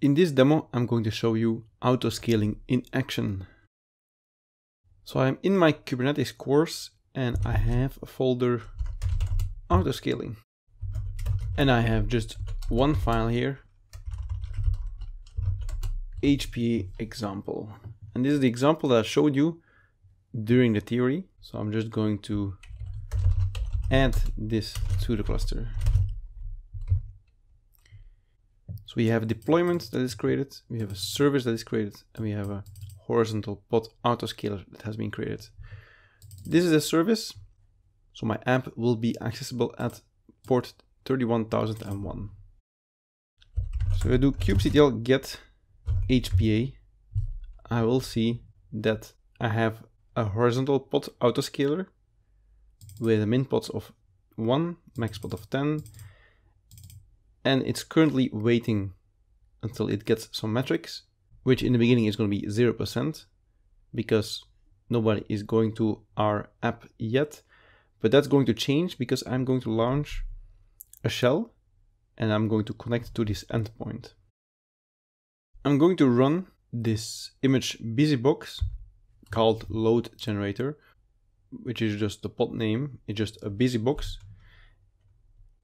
In this demo, I'm going to show you autoscaling in action. So I'm in my Kubernetes course and I have a folder autoscaling. And I have just one file here, HPA example. And this is the example that I showed you during the theory. So I'm just going to add this to the cluster. So we have a deployment that is created, we have a service that is created, and we have a horizontal pod autoscaler that has been created. This is a service, so my app will be accessible at port 31001. So if I do kubectl get HPA, I will see that I have a horizontal pod autoscaler with a min pods of 1, max pod of 10, and it's currently waiting until it gets some metrics, which in the beginning is going to be 0% because nobody is going to our app yet. But that's going to change because I'm going to launch a shell and I'm going to connect to this endpoint. I'm going to run this image busybox called load generator, which is just the pod name. It's just a busybox.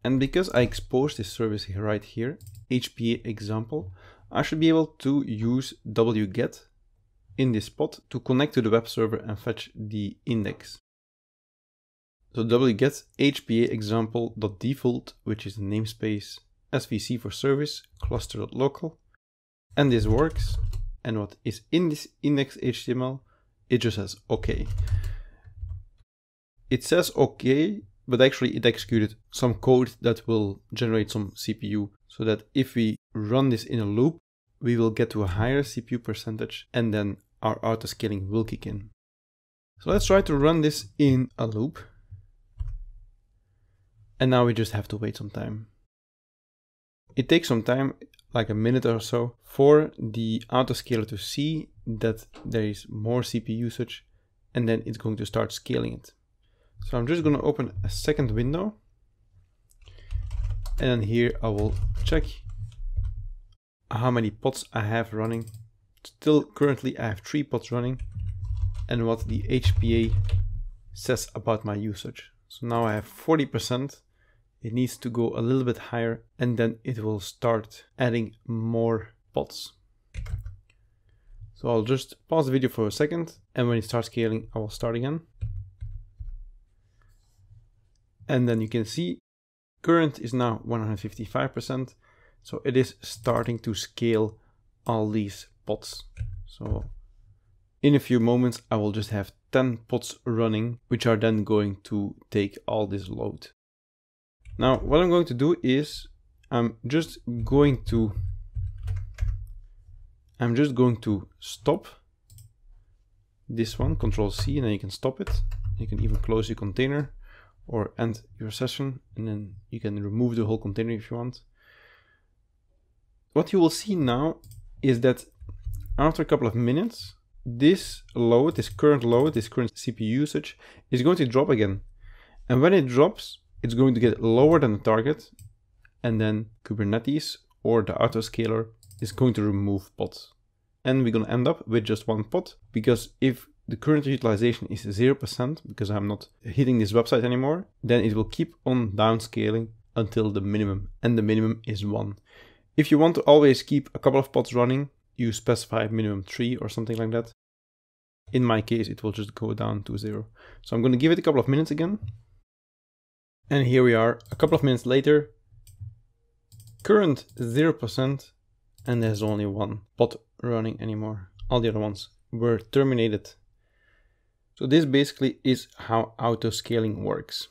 And because I exposed this service right here, HPA example, I should be able to use wget in this pod to connect to the web server and fetch the index. So wget HPA example.default, which is the namespace svc for service cluster.local. And this works. And what is in this index HTML, it just says OK. It says OK, but actually it executed some code that will generate some CPU so that if we run this in a loop, we will get to a higher CPU percentage and then our autoscaling will kick in. So let's try to run this in a loop. And now we just have to wait some time. It takes some time, like a minute or so, for the autoscaler to see that there is more CPU usage, and then it's going to start scaling it. So I'm just going to open a second window, and then here I will check how many pods I have running. Still currently I have 3 pods running, and what the HPA says about my usage. So now I have 40%. It needs to go a little bit higher, and then it will start adding more pods. So I'll just pause the video for a second, and when it starts scaling, I will start again. And then you can see current is now 155%. So it is starting to scale all these pods. So in a few moments, I will just have 10 pods running, which are then going to take all this load. Now, what I'm going to do is I'm just going to stop this one, Control C, and then you can stop it. You can even close your container or end your session, and then you can remove the whole container if you want. What you will see now is that after a couple of minutes, this load, this current CPU usage is going to drop again. And when it drops, it's going to get lower than the target, and then Kubernetes or the autoscaler is going to remove pods. And we're going to end up with just one pod, because if the current utilization is 0%, because I'm not hitting this website anymore, then it will keep on downscaling until the minimum, and the minimum is 1. If you want to always keep a couple of pods running, you specify minimum 3 or something like that. In my case, it will just go down to 0. So I'm going to give it a couple of minutes again. And here we are, a couple of minutes later, current 0%, and there's only one pod running anymore. All the other ones were terminated. So this basically is how autoscaling works.